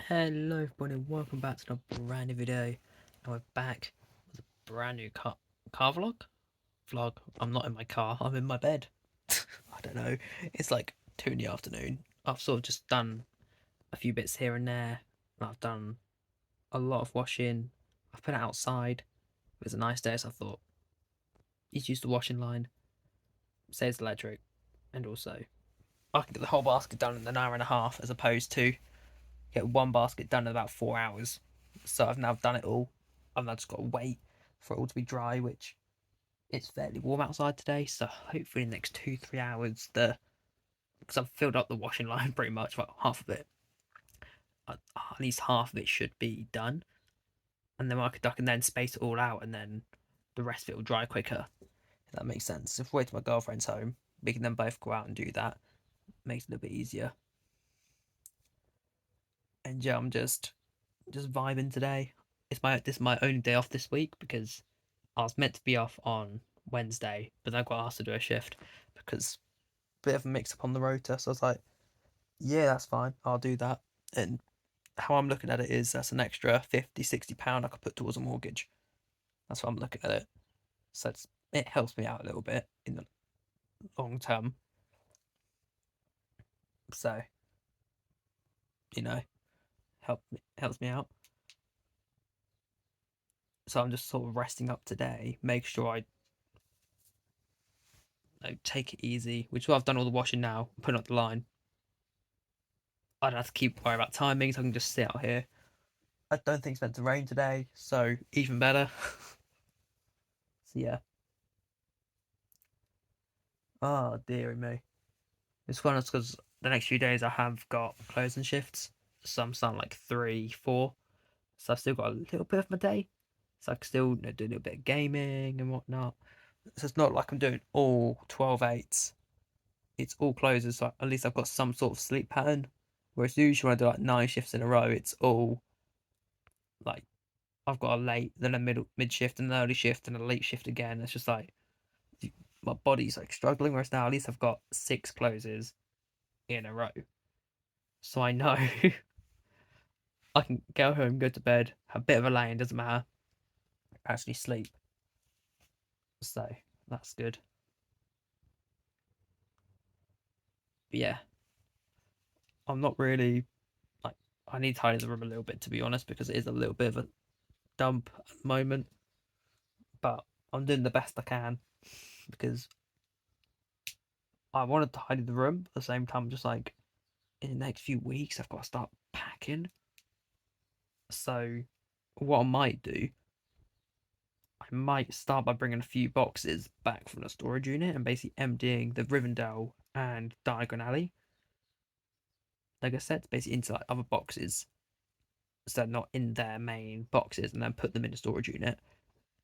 Hello everybody, welcome back to a brand new video. And we're back with a brand new car vlog? Vlog. I'm not in my car, I'm in my bed. I don't know. It's like 2 in the afternoon. I've sort of just done a few bits here and there. I've done a lot of washing. I've put it outside. It was a nice day, so I thought he's used the washing line, saves electric, and also I can get the whole basket done in an hour and a half as opposed to get one basket done in about 4 hours. So I've now done it all. I've now just got to wait for it all to be dry, which it's fairly warm outside today. So hopefully in the next 2-3 hours, because I've filled up the washing line pretty much, like half of it, at least half of it should be done, and then I can then space it all out, and then the rest of it will dry quicker. If that makes sense. If we wait till my girlfriend's home, we can then both go out and do that. Makes it a little bit easier. And yeah, I'm just vibing today. This is my only day off this week because I was meant to be off on Wednesday, but then I got asked to do a shift because a bit of a mix up on the rotor. So I was like, yeah, that's fine. I'll do that. And how I'm looking at it is that's an extra 50, £60 I could put towards a mortgage. That's what I'm looking at it. So it helps me out a little bit in the long term. So, you know, helps me out. So I'm just sort of resting up today, make sure I take it easy, which is why I've done all the washing now, putting up the line. I don't have to keep worrying about timings. I can just sit out here. I don't think it's meant to rain today, so even better. So yeah. Oh dearie me. It's fun because the next few days I have got closing shifts. Some sound like 3, 4. So I've still got a little bit of my day. So I can still do a little bit of gaming and whatnot. So it's not like I'm doing all 12/8s. It's all closes, so at least I've got some sort of sleep pattern. Whereas usually when I do like 9 shifts in a row, it's all like I've got a late, then a mid shift, and an early shift, and a late shift again. It's just like my body's like struggling. Whereas now at least I've got 6 closes in a row, so I know I can go home, go to bed, have a bit of a lay, in, doesn't matter, actually sleep. So that's good. But yeah, I'm not really like I need to tidy the room a little bit to be honest because it is a little bit of a dump at the moment. But I'm doing the best I can because I want to tidy the room. At the same time, just like in the next few weeks, I've got to start packing. So, what I might do, I might start by bringing a few boxes back from the storage unit and basically emptying the Rivendell and Diagon Alley, like I said, basically into like other boxes, so they're not in their main boxes, and then put them in the storage unit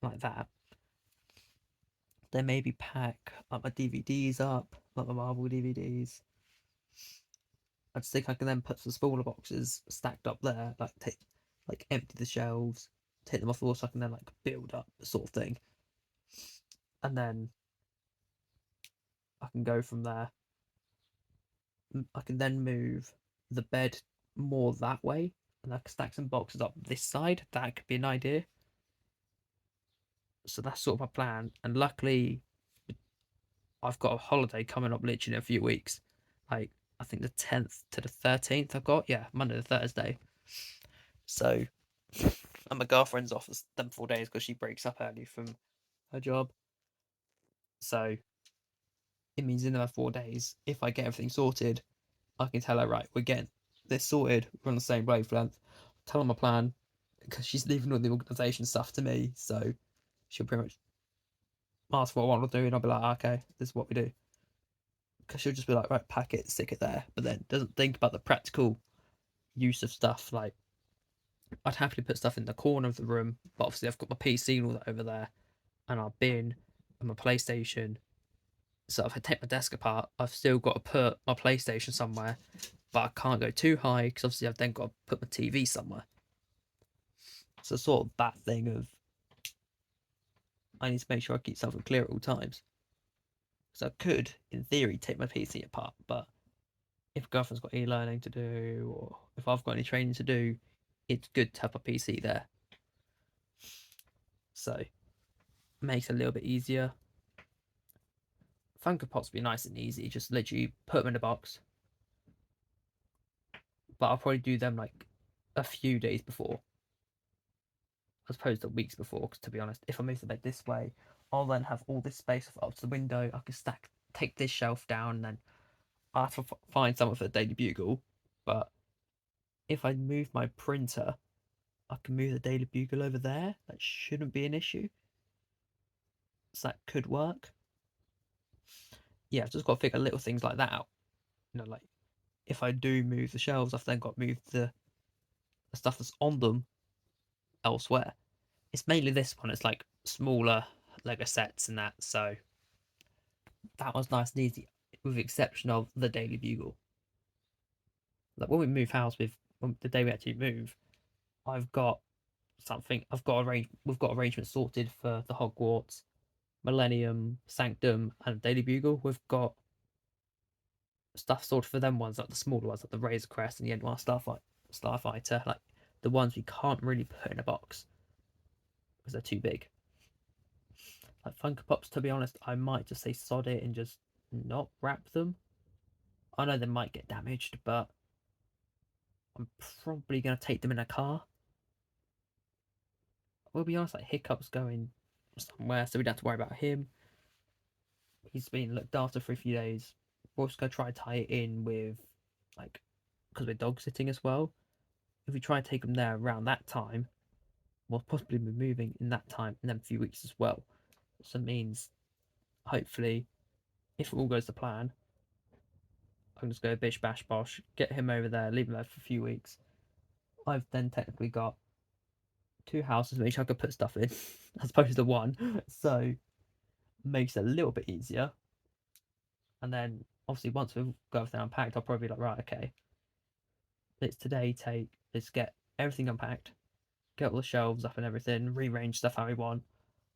like that. Then maybe pack like my DVDs up, like my Marvel DVDs. I just think I can then put some smaller boxes stacked up there, like empty the shelves, take them off the wall so I can then like build up the sort of thing. And then I can go from there. I can then move the bed more that way and I can stack some boxes up this side. That could be an idea. So that's sort of my plan. And luckily I've got a holiday coming up literally in a few weeks. Like I think the 10th to the 13th I've got. Yeah, Monday to Thursday. So and my girlfriend's off them 4 days because she breaks up early from her job. So it means in the 4 days, if I get everything sorted, I can tell her, right, we're getting this sorted, we're on the same wavelength. Tell her my plan because she's leaving all the organisation stuff to me. So she'll pretty much ask what I want to do, and I'll be like, okay, this is what we do. Because she'll just be like, right, pack it, stick it there, but then doesn't think about the practical use of stuff. Like, I'd happily put stuff in the corner of the room, but obviously I've got my PC and all that over there, and our bin and my PlayStation. So if I take my desk apart, I've still got to put my PlayStation somewhere, but I can't go too high because obviously I've then got to put my TV somewhere. So sort of that thing of I need to make sure I keep something clear at all times. So I could, in theory, take my PC apart, but if girlfriend's got e-learning to do, or if I've got any training to do, it's good to have a PC there. So makes it a little bit easier. Funko Pops be nice and easy, just literally put them in a box. But I'll probably do them like a few days before, as opposed to weeks before. Because to be honest, if I move the bed this way, I'll then have all this space up to the window. I can take this shelf down, and then I have to find something for the Daily Bugle. But if I move my printer, I can move the Daily Bugle over there. That shouldn't be an issue. So that could work. Yeah, I've just got to figure little things like that out. Like if I do move the shelves, I've then got to move the stuff that's on them elsewhere. It's mainly this one. It's like smaller Lego sets and that. So that was nice and easy, with the exception of the Daily Bugle. Like when we move house, the day we actually move, I've got something. We've got arrangements sorted for the Hogwarts, Millennium, Sanctum, and Daily Bugle. We've got stuff sorted for them ones, like the smaller ones, like the Razor Crest and the Endwar Starfighter, like the ones we can't really put in a box because they're too big. Like Funko Pops, to be honest, I might just say sod it and just not wrap them. I know they might get damaged, but I'm probably gonna take them in a car. We'll be honest, like Hiccup's going somewhere, so we don't have to worry about him. He's been looked after for a few days. We're also gonna try to tie it in with, like, because we're dog sitting as well. If we try and take him there around that time, we'll possibly be moving in that time in them few weeks as well. So it means, hopefully, if it all goes to plan, I can just go bish bash bosh, get him over there, leave him there for a few weeks. I've then technically got two houses which I could put stuff in, as opposed to one. So makes it a little bit easier. And then obviously once we've got everything unpacked, I'll probably be like, right, okay, let's get everything unpacked, get all the shelves up and everything, rearrange stuff how we want.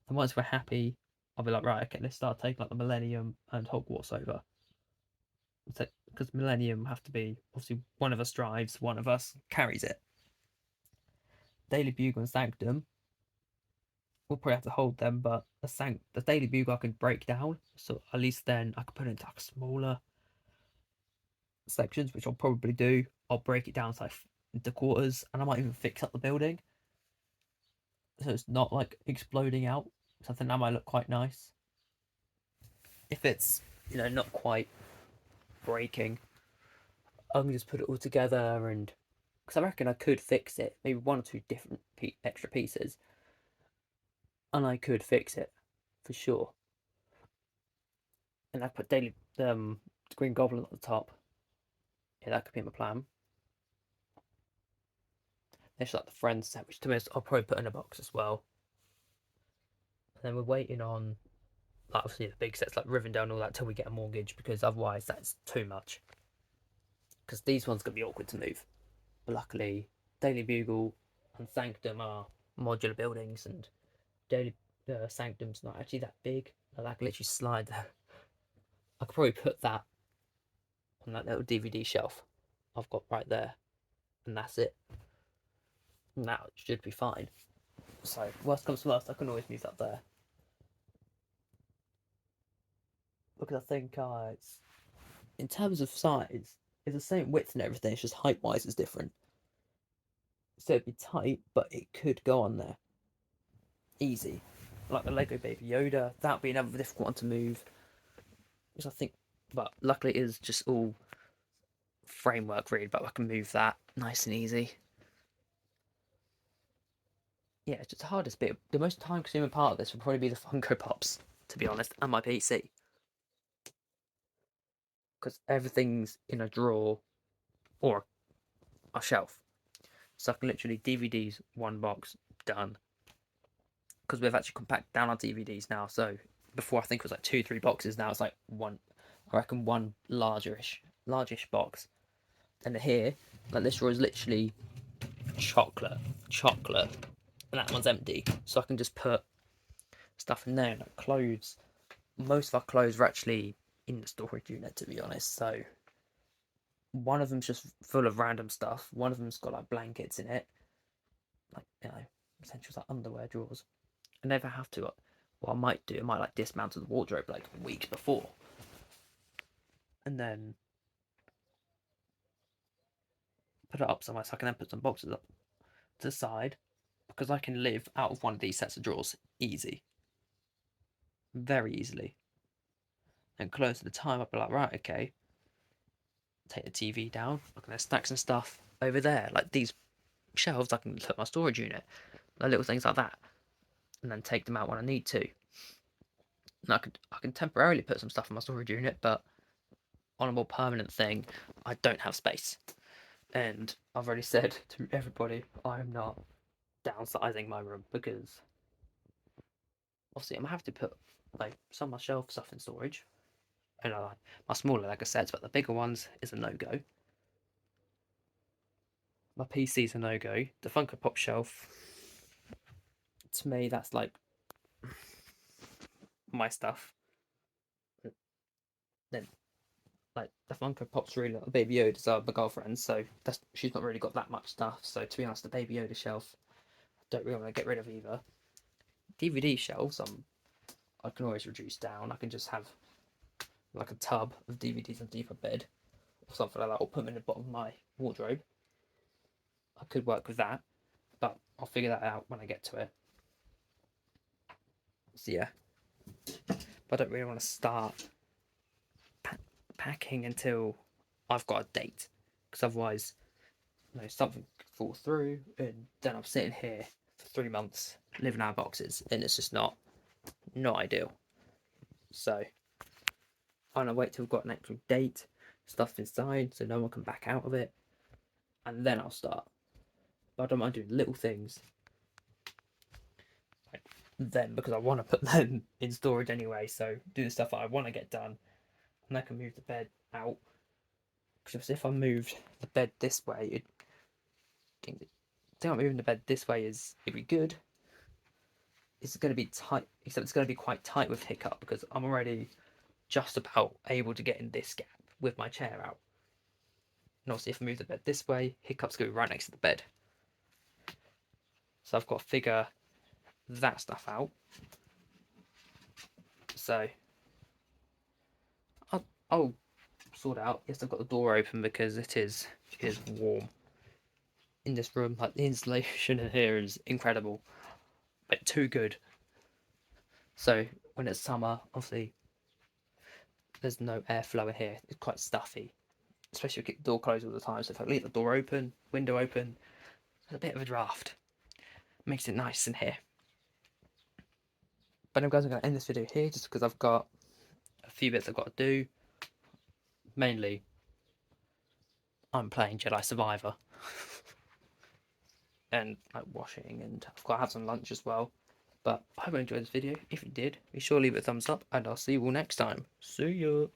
And once we're happy, I'll be like, right, okay, let's start taking like the Millennium and Hogwarts over. Because Millennium have to be, obviously one of us drives, one of us carries it. Daily Bugle and Sanctum, we'll probably have to hold them, but the Daily Bugle I can break down, so at least then I can put it into like smaller sections, which I'll probably do. I'll break it down to like into quarters, and I might even fix up the building so it's not like exploding out. Something that might look quite nice. If it's not quite breaking, I can just put it all together, and because I reckon I could fix it, maybe one or two different extra pieces, and I could fix it for sure. And I put daily Green Goblin at the top. Yeah, that could be my plan. There's like the Friends set, which to be honest, I'll probably put in a box as well. And then we're waiting on, like, obviously the big sets like Rivendell and all that till we get a mortgage, because otherwise that's too much. Because these ones gonna be awkward to move. But luckily, Daily Bugle and Sanctum are modular buildings, and Daily Sanctum's not actually that big. I can literally slide there. I could probably put that on that little DVD shelf I've got right there, and that's it. And that should be fine. So, worst comes to worst, I can always move that there. Because I think it's, in terms of size, it's the same width and everything, it's just height wise is different. So it'd be tight, but it could go on there. Easy. Like the Lego Baby Yoda, that'd be another difficult one to move. Which I think, but luckily it is just all framework really, but I can move that nice and easy. Yeah, it's just the hardest bit. The most time consuming part of this would probably be the Funko Pops, to be honest, and my PC. Because everything's in a drawer or a shelf. So I can literally DVDs, one box, done. Because we've actually compacted down our DVDs now. So before I think it was like 2, 3 boxes. Now it's like one. I reckon one largish box. And here, like this drawer is literally chocolate, and that one's empty. So I can just put stuff in there, like clothes. Most of our clothes are actually in the storage unit, to be honest. So one of them's just full of random stuff. One of them's got like blankets in it, like essentials like underwear drawers. I never have to. What I might do, I might like dismantle the wardrobe like weeks before, and then put it up somewhere so I can then put some boxes up to the side because I can live out of one of these sets of drawers easy, very easily. And close to the time, I'll be like, right, okay, take the TV down. I can stack some stuff over there, like these shelves. I can put my storage unit, like little things like that, and then take them out when I need to. And I can temporarily put some stuff in my storage unit, but on a more permanent thing, I don't have space. And I've already said to everybody, I'm not downsizing my room because obviously I'm gonna have to put like some of my shelf stuff in storage. And I like my smaller Lego sets, but the bigger ones is a no go. My PC's a no go. The Funko Pop shelf, to me, that's like my stuff. Then like the Funko Pop's really like Baby Yoda's are my girlfriend, so that's she's not really got that much stuff. So to be honest, the Baby Yoda shelf, I don't really want to get rid of either. DVD shelves, I can always reduce down. I can just have like a tub of DVDs underneath my bed or something like that, or put them in the bottom of my wardrobe. I could work with that, but I'll figure that out when I get to it. So yeah, but I don't really want to start packing until I've got a date, because otherwise, something could fall through, and then I'm sitting here for 3 months living out of boxes, and it's just not ideal. So I'm gonna wait till we've got an actual date, stuff inside, so no one can back out of it, and then I'll start. But I don't mind doing little things like then because I want to put them in storage anyway. So do the stuff that I want to get done, and I can move the bed out. Because if I moved the bed this way, the thing about moving the bed this way is it'd be good. It's going to be tight, except it's going to be quite tight with hiccup because I'm already just about able to get in this gap with my chair out. And obviously, if I move the bed this way, hiccup's going to be right next to the bed. So I've got to figure that stuff out. So I'll sort out. Yes, I've got the door open because it is warm in this room. Like the insulation in here is incredible, but too good. So when it's summer, obviously there's no airflow in here. It's quite stuffy, especially if you keep the door closed all the time. So if I leave the door open, window open, there's a bit of a draft. Makes it nice in here. But I'm going to end this video here just because I've got a few bits I've got to do. Mainly, I'm playing Jedi Survivor. And like washing, and I've got to have some lunch as well. But I hope you enjoyed this video. If you did, be sure to leave it a thumbs up, and I'll see you all next time. See ya!